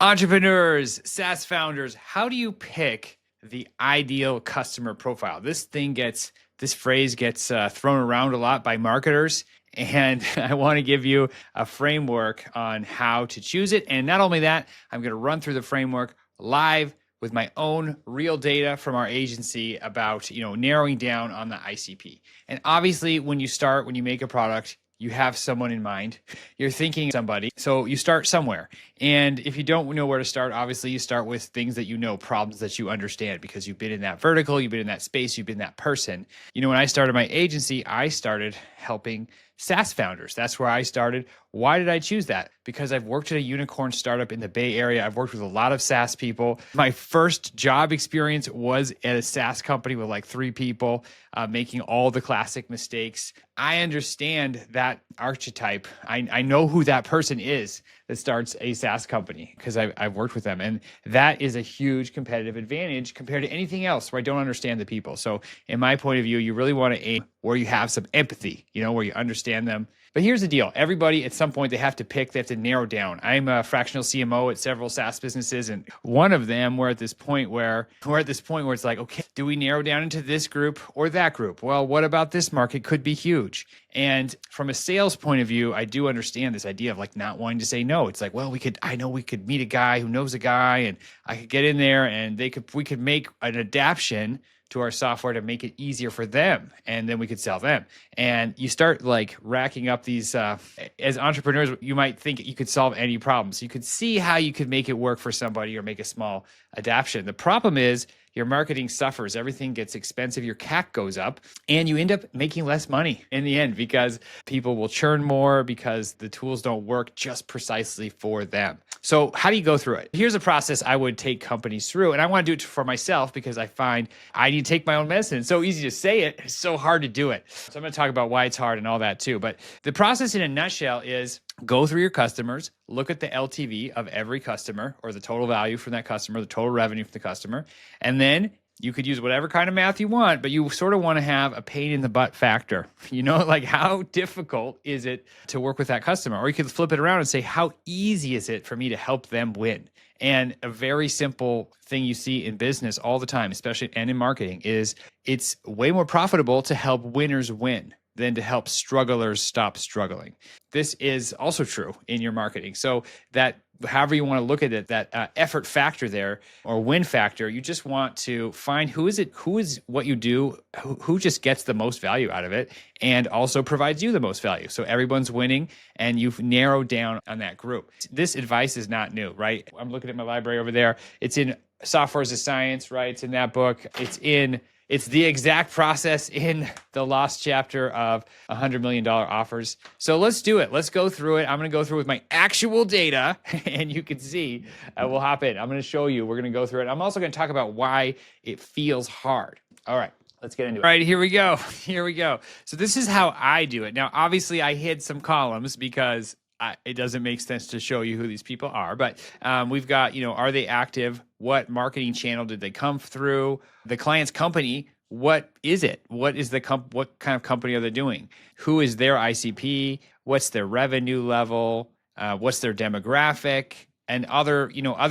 Entrepreneurs, SaaS founders, how do you pick the ideal customer profile? This phrase gets thrown around a lot by marketers, and I want to give you a framework on how to choose it. And not only that, I'm going to run through the framework live with my own real data from our agency about, narrowing down on the ICP. And obviously, when you make a product, you have someone in mind. You're thinking somebody. So you start somewhere. And if you don't know where to start, obviously you start with things that you know, problems that you understand because you've been in that vertical, you've been in that space, you've been that person. When I started my agency, I started helping SaaS founders. That's where I started. Why did I choose that? Because I've worked at a unicorn startup in the Bay Area. I've worked with a lot of SaaS people. My first job experience was at a SaaS company with like 3 people, making all the classic mistakes. I understand that archetype. I know who that person is that starts a SaaS company because I've worked with them. And that is a huge competitive advantage compared to anything else where I don't understand the people. So in my point of view, you really want to aim where you have some empathy, where you understand them. But here's the deal. Everybody at some point, they have to narrow down. I'm a fractional CMO at several SaaS businesses. And one of them, we're at this point where it's like, okay, do we narrow down into this group or that group? Well, what about this market could be huge? And from a sales point of view, I do understand this idea of like not wanting to say no. It's like, well, I know we could meet a guy who knows a guy and I could get in there and we could make an adaptation to our software to make it easier for them. And then we could sell them. And you start like racking up these, as entrepreneurs, you might think you could solve any problem. So you could see how you could make it work for somebody or make a small adaptation. The problem is your marketing suffers. Everything gets expensive. Your CAC goes up and you end up making less money in the end because people will churn more because the tools don't work just precisely for them. So how do you go through it? Here's a process I would take companies through. And I want to do it for myself because I find I need to take my own medicine. It's so easy to say it. It's so hard to do it. So I'm going to talk about why it's hard and all that too. But the process in a nutshell is go through your customers, look at the LTV of every customer or the total value from that customer, the total revenue from the customer. And then you could use whatever kind of math you want, but you sort of want to have a pain in the butt factor. Like how difficult is it to work with that customer? Or you could flip it around and say, how easy is it for me to help them win? And a very simple thing you see in business all the time, especially and in marketing, is it's way more profitable to help winners win than to help strugglers stop struggling. This is also true in your marketing. So that however you want to look at it, that effort factor there or win factor, you just want to find who is what you do, who just gets the most value out of it and also provides you the most value. So everyone's winning and you've narrowed down on that group. This advice is not new, right? I'm looking at my library over there. It's in Software as a Science, right? It's in that book. It's the exact process in the lost chapter of $100 million offers. So let's do it. Let's go through it. I'm going to go through with my actual data and you can see, we'll hop in. I'm going to show you, we're going to go through it. I'm also going to talk about why it feels hard. All right, let's get into it. All right, here we go. So this is how I do it. Now, obviously I hid some columns because it doesn't make sense to show you who these people are, but we've got, are they active? What marketing channel did they come through? The client's company, what is it? What kind of company are they doing? Who is their ICP? What's their revenue level? What's their demographic? And other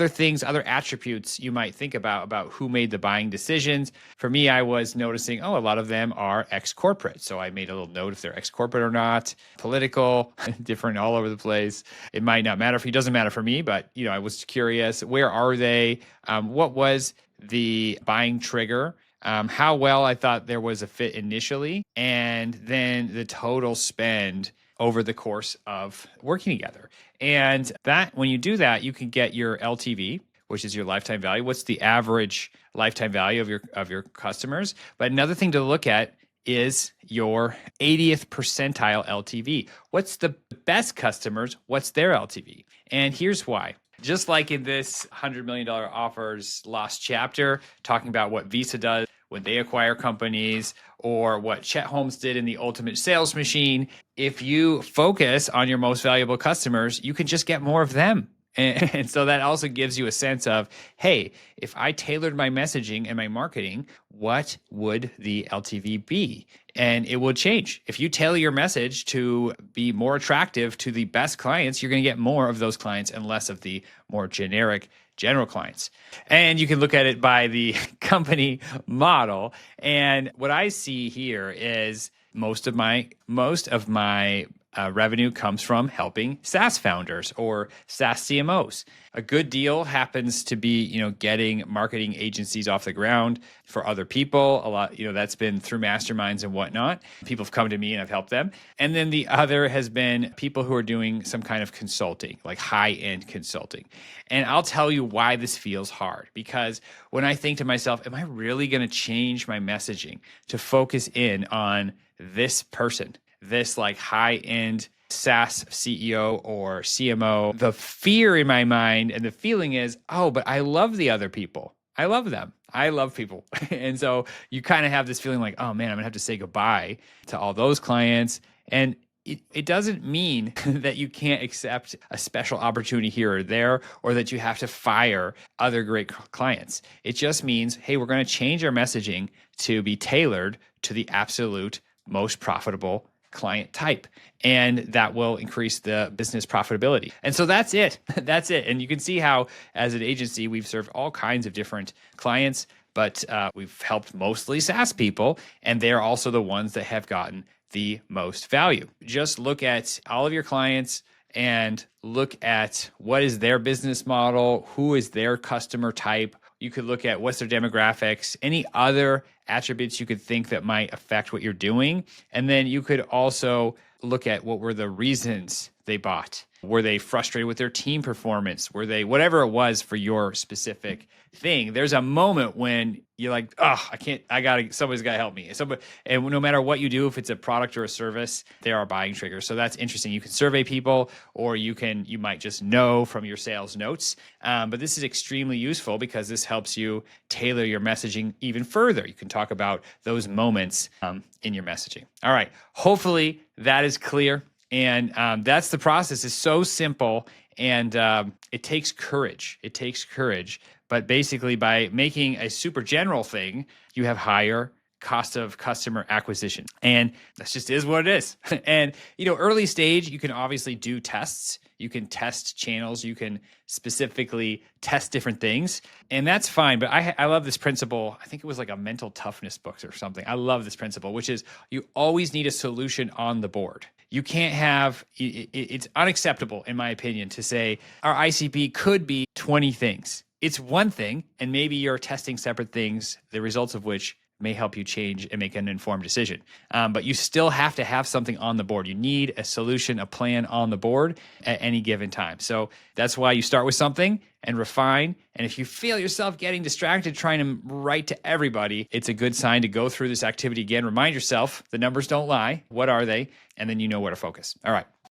things, other attributes you might think about who made the buying decisions. For me, I was noticing, a lot of them are ex-corporate. So I made a little note if they're ex-corporate or not, political, different all over the place. It might not matter it doesn't matter for me, but I was curious, where are they? What was the buying trigger? How well I thought there was a fit initially, and then the total spend over the course of working together. And that when you do that, you can get your LTV, which is your lifetime value. What's the average lifetime value of your customers? But another thing to look at is your 80th percentile LTV. What's the best customers? What's their LTV? And here's why. Just like in this $100 million offers lost chapter, talking about what Visa does when they acquire companies or what Chet Holmes did in the Ultimate Sales Machine, if you focus on your most valuable customers, you can just get more of them. And so that also gives you a sense of, hey, if I tailored my messaging and my marketing, what would the LTV be? And it will change. If you tailor your message to be more attractive to the best clients, you're going to get more of those clients and less of the more generic general clients. And you can look at it by the company model. And what I see here is most of my revenue comes from helping SaaS founders or SaaS CMOs. A good deal happens to be, getting marketing agencies off the ground for other people. A lot, that's been through masterminds and whatnot. People have come to me and I've helped them. And then the other has been people who are doing some kind of consulting, like high-end consulting. And I'll tell you why this feels hard, because when I think to myself, am I really going to change my messaging to focus in on this person, this like high-end SaaS CEO or CMO? The fear in my mind and the feeling is, oh, but I love the other people. I love them. I love people. And so you kind of have this feeling like, oh man, I'm gonna have to say goodbye to all those clients. And it doesn't mean that you can't accept a special opportunity here or there, or that you have to fire other great clients. It just means, hey, we're going to change our messaging to be tailored to the absolute most profitable client type. And that will increase the business profitability. And so that's it. That's it. And you can see how, as an agency, we've served all kinds of different clients, but we've helped mostly SaaS people. And they're also the ones that have gotten the most value. Just look at all of your clients and look at what is their business model, who is their customer type. You could look at what's their demographics, any other attributes you could think that might affect what you're doing. And then you could also look at what were the reasons they bought. Were they frustrated with their team performance? Were they, whatever it was for your specific thing? There's a moment when you're like, oh, somebody's got to help me. And no matter what you do, if it's a product or a service, there are buying triggers. So that's interesting. You can survey people, or you might just know from your sales notes. But this is extremely useful because this helps you tailor your messaging even further. You can talk about those moments in your messaging. All right. Hopefully that is clear. And that's the process. It's so simple, and it takes courage. It takes courage. But basically, by making a super general thing, you have higher cost of customer acquisition. And that just is what it is. And, early stage, you can obviously do tests. You can test channels. You can specifically test different things. And that's fine. But I love this principle. I think it was like a mental toughness book or something. I love this principle, which is you always need a solution on the board. You can't have, it's unacceptable, in my opinion, to say our ICP could be 20 things. It's one thing, and maybe you're testing separate things, the results of which may help you change and make an informed decision. But you still have to have something on the board. You need a solution, a plan on the board at any given time. So that's why you start with something and refine. And if you feel yourself getting distracted trying to write to everybody, it's a good sign to go through this activity again. Remind yourself the numbers don't lie. What are they? And then you know where to focus. All right.